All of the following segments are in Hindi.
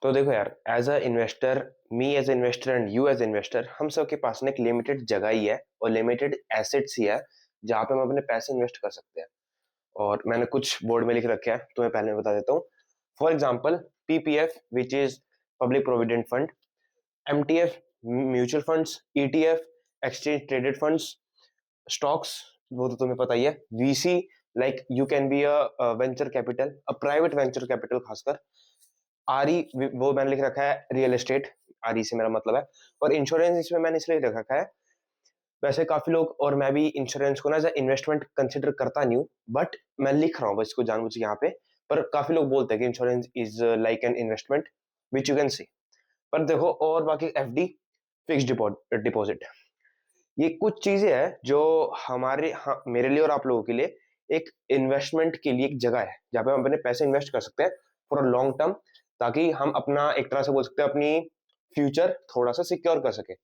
तो देखो यार, as a investor, me as investor and you as investor, हम सब के पास ना एक लिमिटेड जगह ही है और लिमिटेड एसेट्स ही है जहाँ पे हम अपने पैसे इन्वेस्ट कर सकते हैं। और मैंने कुछ बोर्ड में लिख रखे हैं, तुम्हें पहले मैं बता देता हूँ। For example, PPF which is public provident fund, MTF mutual funds, ETF exchange traded funds, stocks वो तो तुम्हें पता ही है, VC like you can be a venture capital, a private venture capital खासकर, आरई वो मैंने लिख रखा है रियल एस्टेट, आरई से मेरा मतलब है। और इंश्योरेंस इसमें मैंने इसलिए लिख रखा है, वैसे काफी लोग और मैं भी इंश्योरेंस को ना एज इन्वेस्टमेंट कंसिडर करता नहीं हूँ, बट मैं लिख रहा हूँ बस इसको जानबूझ के यहाँ पे। पर काफी लोग बोलते हैं कि insurance is like an investment which you can see. पर देखो, और बाकी एफडी, फिक्स डिपॉजिट, ये कुछ चीजें हैं जो मेरे लिए और आप लोगों के लिए एक इन्वेस्टमेंट के लिए एक जगह है जहाँ पे हम अपने पैसे इन्वेस्ट कर सकते हैं फॉर अ लॉन्ग टर्म, ताकि हम अपना एक तरह से बोल सकते हैं अपनी फ्यूचर थोड़ा सा सिक्योर कर सके।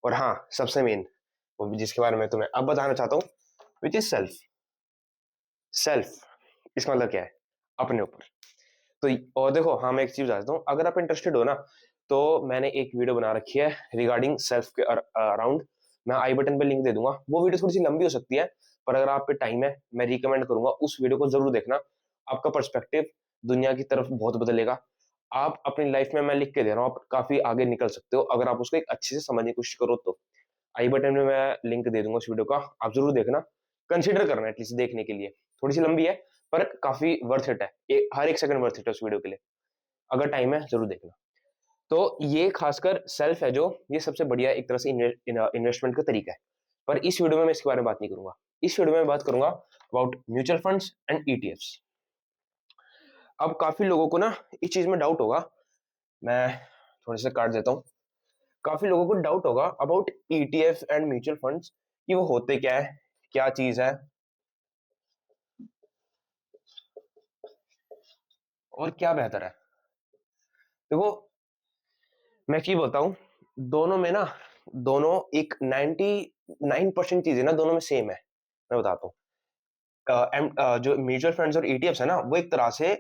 और हाँ, सबसे मेन वो भी जिसके बारे में तुम्हें अब बताना चाहता हूँ, विच इज सेल्फ। सेल्फ इसका मतलब क्या है? अपने ऊपर। तो और देखो, हाँ मैं एक चीज बताता हूँ, अगर आप इंटरेस्टेड हो ना, तो मैंने एक वीडियो बना रखी है रिगार्डिंग सेल्फ के अराउंड। मैं आई बटन पे लिंक दे दूंगा। वो वीडियो थोड़ी सी लंबी हो सकती है, पर अगर आप पे टाइम है, मैं रिकमेंड करूंगा उस वीडियो को जरूर देखना। आपका पर्सपेक्टिव दुनिया की तरफ बहुत बदलेगा। आप अपनी लाइफ में, मैं लिख के दे रहा हूँ, आप काफी आगे निकल सकते हो अगर आप उसको एक अच्छे से समझने की कोशिश करो तो। आई बटन में मैं लिंक दे दूंगा उस वीडियो का, आप जरूर देखना। कंसिडर करना एटलीस्ट देखने के लिए। थोड़ी सी लंबी है, पर काफी वर्थ इट है। हर एक सेकंड वर्थ इट है उस वीडियो के लिए। अगर टाइम है जरूर देखना। तो ये खासकर सेल्फ है जो, ये सबसे बढ़िया एक तरह से इन्वेस्टमेंट का तरीका है। पर इस वीडियो में मैं इसके बारे में बात नहीं करूंगा। इस वीडियो में मैं बात करूंगा about mutual funds and ETFs. अब काफी लोगों को ना इस चीज में डाउट होगा, मैं थोड़े से काट देता हूँ। काफी लोगों को डाउट होगा about ETF and mutual funds, कि वो होते क्या है, क्या चीज है और क्या बेहतर है। देखो, मैं क्या बताऊं, दोनों में ना, दोनों एक 99% चीजें ना दोनों में सेम है। मैं बताता हूँ। जो म्यूचुअल फंड्स और ईटीएफ्स है ना, वो एक तरह से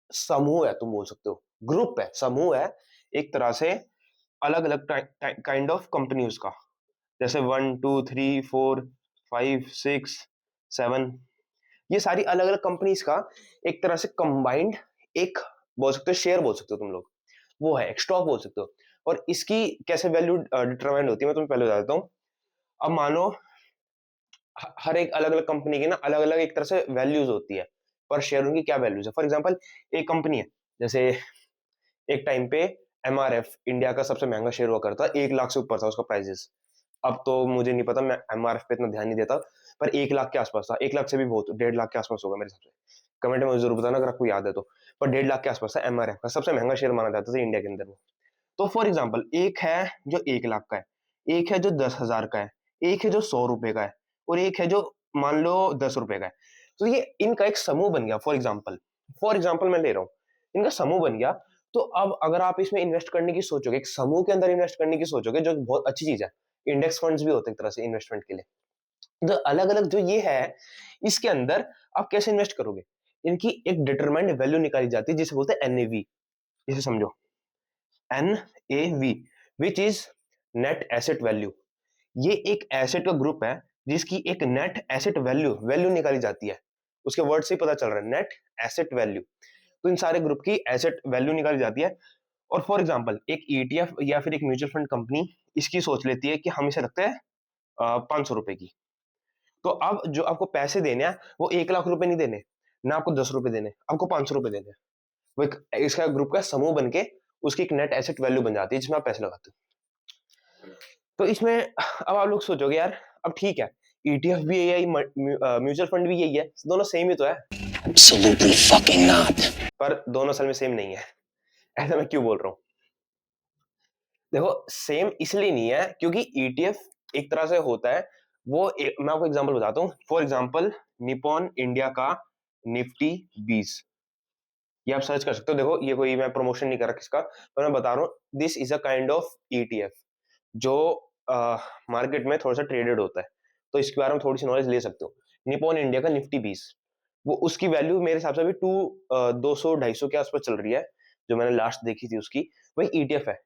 समूह है, तुम बोल सकते हो ग्रुप है, समूह है एक तरह से, अलग अलग काइंड ऑफ कंपनीज का। जैसे 1 2 3 4 5 6 7, ये सारी अलग अलग कंपनीज का एक तरह से कंबाइंड एक, बोल सकते हो शेयर, बोल सकते हो तुम लोग, वो है एक स्टॉक बोल सकते हो। और इसकी कैसे वैल्यू डिटरमाइन होती है, मैं तुम्हें पहले बता देता हूँ। अब मान लो, हर एक अलग अलग कंपनी की ना अलग अलग एक तरह से वैल्यूज होती है, पर शेयर उनकी क्या वैल्यूज है। फॉर एग्जांपल, एक कंपनी है, जैसे एक टाइम पे एमआरएफ इंडिया का सबसे महंगा शेयर हुआ करता, 1 लाख से ऊपर था उसका प्राइजेस। अब तो मुझे नहीं पता, मैं एमआरएफ पे इतना ध्यान नहीं देता, पर 1 लाख के आसपास था। 1 लाख से भी बहुत, 1.5 लाख के आसपास होगा मेरे हिसाब से। कमेंट में मुझे जरूर बताना अगर आपको याद है तो। पर 1.5 लाख के आसपास था, एमआरएफ का सबसे महंगा शेयर माना जाता था इंडिया के अंदर वो। तो फॉर एग्जाम्पल, एक है जो 1 लाख का है, एक है जो 10,000 का है, एक है जो 100 रुपए का है, और एक है जो मान लो 10 रुपए का है। तो ये इनका एक समूह बन गया। फॉर एग्जाम्पल मैं ले रहा हूँ, इनका समूह बन गया। तो अब अगर आप इसमें इन्वेस्ट करने की सोचोगे, एक समूह के अंदर इन्वेस्ट करने की सोचोगे, जो बहुत अच्छी चीज है। इंडेक्स फंड्स भी होते हैं एक तरह से इन्वेस्टमेंट के लिए। तो अलग अलग जो ये है, इसके अंदर आप कैसे इन्वेस्ट करोगे, इनकी एक डिटरमाइंड वैल्यू निकाली जाती है जिसे बोलते हैं एनएवी। इसे समझो, NAV, which is net asset value. ये एक एसेट का ग्रुप है जिसकी एक नेट एसेट वैल्यू वैल्यू निकाली जाती है। उसके वर्ड से ही पता चल रहा है, नेट एसेट वैल्यू। तो इन सारे ग्रुप की एसेट वैल्यू निकाली जाती है। और फॉर एग्जांपल, एक ईटीएफ या फिर एक म्यूचुअल फंड कंपनी इसकी सोच लेती है कि हम इसे रखते हैं 500 रुपए की। तो अब जो आपको पैसे देने हैं, वो 1 लाख रुपए नहीं देने, ना आपको 10 रुपए देने, आपको 500 रुपए देने। वो एक इसका ग्रुप का समूह बन के उसकी एक नेट एसेट वैल्यू बन जाती है जिसमें आप पैसे लगाते हो। तो इसमें अब आप लोग सोचोगे यार, अब ठीक है, ईटीएफ भी यही है, म्यूचुअल फंड भी यही है, दोनों सेम ही तो है। Absolutely fucking not. पर दोनों असल में सेम नहीं है। ऐसा मैं क्यों बोल रहा हूँ? देखो, सेम इसलिए नहीं है क्योंकि ईटीएफ एक तरह से होता है, मैं आपको एग्जांपल बताता हूँ। फॉर एग्जांपल, निपॉन इंडिया का निफ्टी 20, ये आप सर्च कर सकते हो। देखो, ये कोई मैं प्रमोशन नहीं कर रहा किसका, पर मैं बता रहा हूँ, this is a kind of ETF जो मार्केट में थोड़ा सा ट्रेडेड होता है। तो इसके बारे में थोड़ी सी नॉलेज ले सकते हो। निपॉन इंडिया का निफ्टी 20, वो उसकी वैल्यू मेरे हिसाब से अभी 200 250 के आसपास चल रही है। जो मैंने लास्ट देखी थी उसकी, वही ईटीएफ है।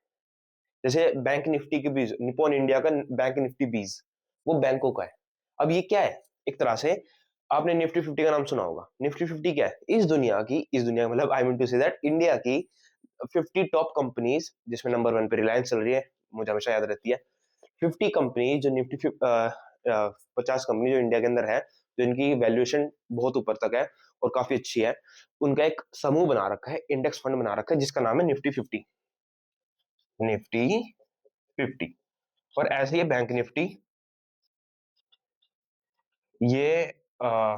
जैसे बैंक निफ्टी के बीज, निप्पॉन इंडिया का बैंक निफ्टी बीज, वो बैंकों का है। अब ये क्या है, एक तरह से आपने निफ्टी 50 का नाम सुना होगा। निफ्टी 50 क्या है, इस दुनिया मतलब I mean to say that India की 50 टॉप कंपनीज, जिसमें नंबर 1 पे रिलायंस चल रही है, मुझे हमेशा याद रहती है। 50 कंपनी जो निफ्टी 50 कंपनी जो इंडिया के अंदर है, जो इनकी वैल्यूएशन बहुत ऊपर तक है और काफी अच्छी है, उनका एक समूह बना रखा है, इंडेक्स फंड बना रखा है, जिसका नाम है निफ्टी 50। निफ्टी 50। और ऐसे ही बैंक निफ्टी, ये आ,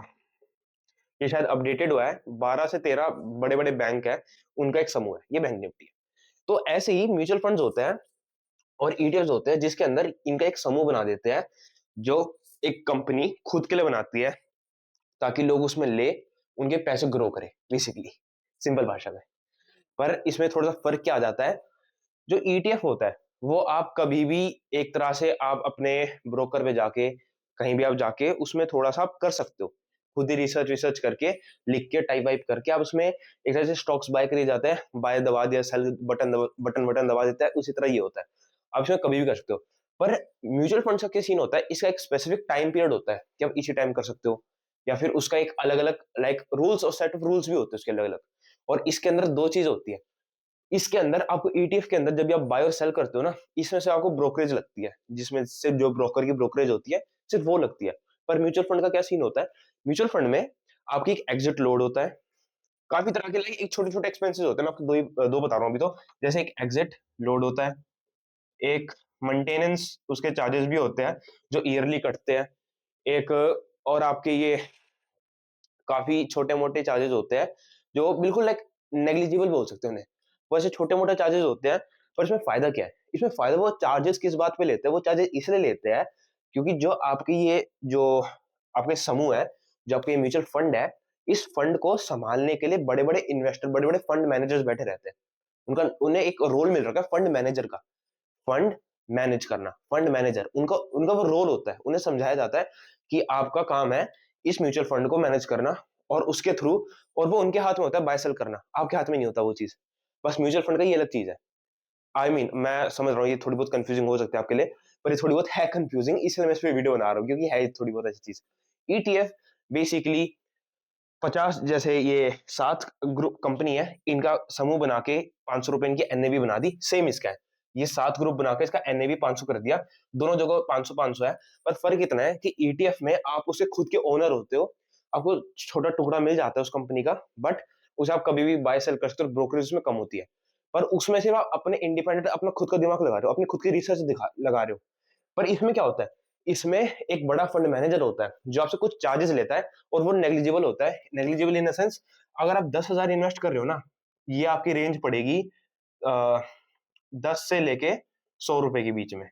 ये शायद अपडेटेड हुआ है, 12 से 13 बड़े बड़े बैंक है, उनका एक समूह है ये बैंक निफ्टी है। तो ऐसे ही म्यूचुअल फंड्स होते हैं और ईटीएफ्स होते हैं, जिसके अंदर इनका एक समूह बना देते हैं, जो एक कंपनी खुद के लिए बनाती है, ताकि लोग उसमें ले उनके पैसे ग्रो करें, बेसिकली सिंपल भाषा में। पर इसमें थोड़ा सा फर्क क्या आ जाता है, जो ईटीएफ होता है वो आप कभी भी एक तरह से आप अपने ब्रोकर पे जाके, कहीं भी आप जाके उसमें थोड़ा सा आप कर सकते हो, खुद ही रिसर्च विसर्च करके, लिख के टाइप वाइप करके आप उसमें एक तरह से स्टॉक्स बाय करे जाते हैं, बाय दबा दिया, सेल बटन दबा देता है, उसी तरह ये होता है। आप इसमें कभी भी कर सकते हो। पर म्यूचुअल फंड का क्या सीन होता है, इसका एक स्पेसिफिक टाइम पीरियड होता है कि आप इसी टाइम कर सकते हो, या फिर उसका एक अलग अलग लाइक रूल्स और सेट ऑफ रूल्स भी होते हैं उसके अलग अलग। और इसके अंदर दो चीज होती है, इसके अंदर आपको ईटीएफ के अंदर जब भी आप बाय और सेल करते हो ना, इसमें से आपको ब्रोकरेज लगती है, जिसमें से जो ब्रोकर की ब्रोकरेज होती है सिर्फ वो लगती है। पर म्यूचुअल फंड का क्या सीन होता है, म्यूचुअल फंड में आपकी एक एग्जिट लोड होता है, काफी तरह के लाइक एक छोटे छोटे एक्सपेंसेस होते हैं, मैं आपको दो बता रहा हूँ अभी। तो जैसे एक एग्जिट लोड होता है, एक मेंटेनेंस उसके चार्जेस भी होते हैं जो ईयरली कटते हैं, एक और आपके ये काफी छोटे मोटे चार्जेस होते हैं जो बिल्कुल लाइक नेग्लिजिबल बोल सकते हैं उन्हें, वैसे छोटे मोटे चार्जेस होते हैं। पर इसमें फायदा क्या है, इसमें फायदा वो चार्जेस किस बात पे लेते हैं, वो चार्जेस इसलिए लेते हैं क्योंकि जो आपकी ये जो आपके समूह है, जो आपके म्यूचुअल फंड है, इस फंड को संभालने के लिए बड़े बड़े इन्वेस्टर, बड़े बड़े फंड मैनेजर्स बैठे रहते हैं। उनका उन्हें एक रोल मिल रखा है फंड मैनेजर का, फंड मैनेज करना, फंड मैनेजर उनका उनका वो रोल होता है। उन्हें समझाया जाता है कि आपका काम है इस म्यूचुअल फंड को मैनेज करना, और उसके थ्रू, और वो उनके हाथ में होता है बाय सेल करना, आपके हाथ में नहीं होता वो चीज। बस म्यूचुअल फंड का ये अलग चीज है। आई मीन मैं समझ रहा हूँ ये थोड़ी बहुत कंफ्यूजिंग हो सकती है आपके लिए, पर ये थोड़ी बहुत है कंफ्यूजिंग, इसलिए मैं इस पे वीडियो बना रहा हूँ, क्योंकि है ये थोड़ी बहुत ऐसी चीज। ईटीएफ बेसिकली 50, जैसे ये 7 ग्रुप कंपनी है, इनका समूह बना के 500 रुपए इनकी एनएवी बना दी, सेम इसका है। ये 7 ग्रुप बना के इसका एनएवी 500 कर दिया, दोनों जगह 500 500 है। पर फर्क इतना है कि ईटीएफ में आप उसके खुद के ओनर होते हो, आपको छोटा टुकड़ा मिल जाता है उस कंपनी का, बट उसे आप कभी भी बाय सेल कर सकते हो, ब्रोकरेज उसमें कम होती है। पर उसमें सिर्फ आप अपने इंडिपेंडेंट अपना खुद का दिमाग लगा रहे हो, अपनी खुद की रिसर्च लगा रहे हो। पर इसमें क्या होता है, इसमें एक बड़ा फंड मैनेजर होता है जो आपसे कुछ चार्जेस लेता है, और वो नेग्लिजिबल होता है। नेग्लिजिबल इन द सेंस, अगर आप 10,000 इन्वेस्ट कर रहे हो ना, ये आपकी रेंज पड़ेगी 10 से लेके 100 रुपए के बीच में।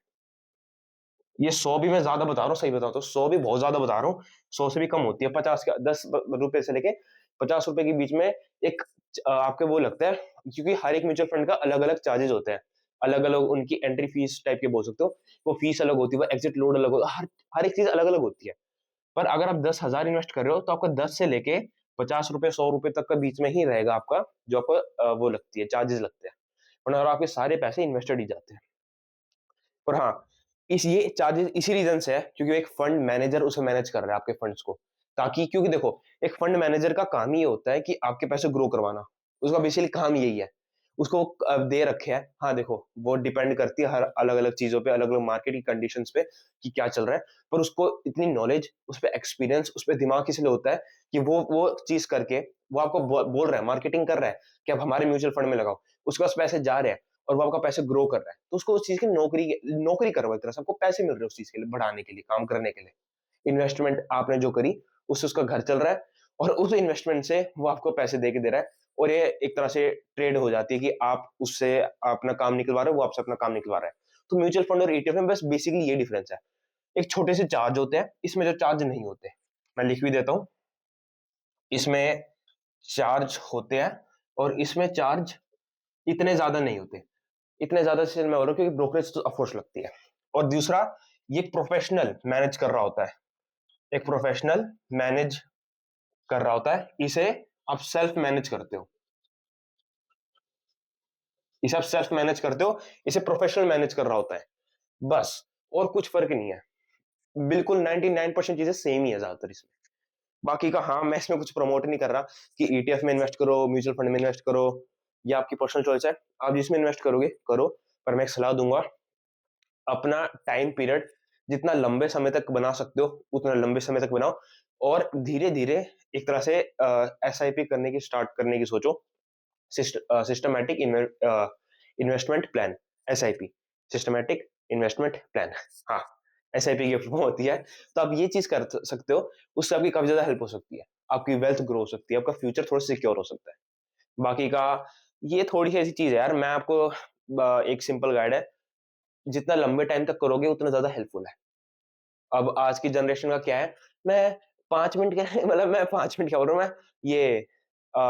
ये 100 भी मैं ज्यादा बता रहा हूँ, सही बताऊँ तो 100 भी बहुत ज्यादा बता रहा हूँ, 100 से भी कम होती है, 50 का 10 रुपए से लेके 50 रुपए के बीच में एक आपके वो लगता है, क्योंकि हर एक म्यूचुअल फंड का अलग अलग चार्जेस होते हैं, अलग अलग उनकी एंट्री फीस टाइप के बोल सकते हो, वो फीस अलग होती है, वो एग्जिट लोड अलग होता है, हर एक चीज अलग अलग होती है। पर अगर आप 10,000 इन्वेस्ट कर रहे हो तो आपका 10 से लेके 50 रुपए 100 रुपए तक का बीच में ही रहेगा आपका, जो आपका वो लगती है, चार्जेस लगते हैं। वरना और आपके सारे पैसे इन्वेस्टेड ही जाते हैं। पर हाँ, इस ये चार्जेस इसी रीजन से है क्योंकि एक फंड मैनेजर उसे मैनेज कर रहा है आपके फंड्स को, ताकि क्योंकि देखो, एक फंड मैनेजर का काम ही होता है कि आपके पैसे ग्रो करवाना, उसका बेसिकली काम यही है। उसको दे रखे है, हाँ देखो वो डिपेंड करती है हर अलग अलग चीजों पे, अलग अलग मार्केट की कंडीशंस पे कि क्या चल रहा है। पर उसको इतनी नॉलेज, उस पर एक्सपीरियंस, उस पर दिमाग इसलिए होता है कि वो चीज करके वो आपको बोल रहा है, मार्केटिंग कर रहा है कि आप हमारे म्यूचुअल फंड में लगाओ, उसके पास पैसे जा रहे हैं और वो आपका पैसे ग्रो कर रहा है, तो उसको उस चीज की नौकरी नौकरी करो, एक तरह से आपको पैसे मिल रहे हैं उस चीज के लिए, बढ़ाने के लिए, काम करने के लिए। इन्वेस्टमेंट आपने जो करी, उससे उसका घर चल रहा है, और उस इन्वेस्टमेंट से वो आपको पैसे दे के दे रहा है। और ये एक तरह से ट्रेड हो जाती है कि आप उससे अपना काम निकलवा रहे हो, वो आपसे अपना काम निकलवा रहा है। तो म्यूचुअल फंड और ईटीएफ में बस बेसिकली ये डिफरेंस है। एक छोटे से चार्ज होते हैं, इसमें जो चार्ज नहीं होते, मैं लिख भी देता हूँ, इसमें चार्ज होते हैं और इसमें चार्ज इतने ज्यादा नहीं होते। इतने ज्यादा से मैं बोल रहा हूँ क्योंकि ब्रोकरेज तो अफोर्स लगती है। और दूसरा, ये प्रोफेशनल मैनेज कर रहा होता है, एक प्रोफेशनल मैनेज कर रहा होता है, इसे आप सेल्फ मैनेज करते हो। इसे आप सेल्फ मैनेज करते हो, इसे प्रोफेशनल मैनेज कर रहा होता है, बस। और कुछ फर्क नहीं है, बिल्कुल 99% चीजें सेम ही है ज्यादातर इसमें। बाकी का हाँ, मैं इसमें कुछ प्रमोट नहीं कर रहा कि ईटीएफ में इन्वेस्ट करो, म्यूचुअल फंड में इन्वेस्ट करो, या आपकी पर्सनल चॉइस है, आप जिसमें इन्वेस्ट करोगे करो। पर मैं एक सलाह दूंगा, अपना टाइम पीरियड जितना लंबे समय तक बना सकते हो उतना लंबे समय तक बनाओ, और धीरे धीरे एक तरह से एसआईपी करने की स्टार्ट करने की सोचो। Systematic investment plan, SIP, systematic investment plan. हाँ, एसआईपी की फॉर्म होती है। तो आप ये चीज कर सकते हो, उससे आपकी काफी ज्यादा हेल्प हो सकती है, आपकी वेल्थ ग्रो हो सकती है, आपका फ्यूचर थोड़ा सिक्योर हो सकता है। बाकी का ये थोड़ी सी ऐसी चीज है यार, मैं आपको एक सिंपल गाइड है, जितना लंबे टाइम तक करोगे उतना ज्यादा हेल्पफुल है। अब आज की जनरेशन का क्या है, मैं 5 मिनट के लिए मतलब मैं 5 मिनट क्या बोल रहा हूँ मैं, ये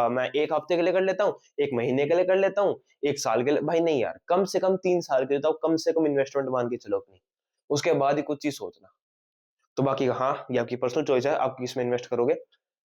मैं 1 हफ्ते के लिए कर लेता हूँ, 1 महीने के लिए कर लेता हूँ, 1 साल के लिए। भाई नहीं यार, कम से कम 3 साल के लिए तो कम से कम इन्वेस्टमेंट मान के चलो अपनी, उसके बाद ही कुछ चीज सोचना। तो बाकी हाँ, ये आपकी पर्सनल चॉइस है, आप किसमें इन्वेस्ट करोगे।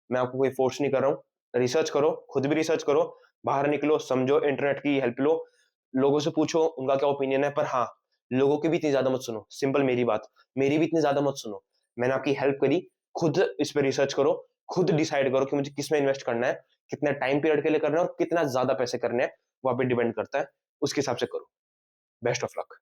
मैं आपको कोई फोर्स नहीं कर रहा हूँ। रिसर्च करो, खुद भी रिसर्च करो, बाहर निकलो, समझो, इंटरनेट की हेल्प लो, लोगों से पूछो उनका क्या ओपिनियन है। पर हाँ, लोगों की भी इतनी ज्यादा मत सुनो, सिंपल मेरी बात, मेरी भी इतनी ज्यादा मत सुनो। मैंने आपकी हेल्प करी, खुद इस पे रिसर्च करो, खुद डिसाइड करो कि मुझे किसमें इन्वेस्ट करना है, कितना टाइम पीरियड के लिए करना है और कितना ज्यादा पैसे करने हैं, वहां पे डिपेंड करता है, उसके हिसाब से करो। Best of luck.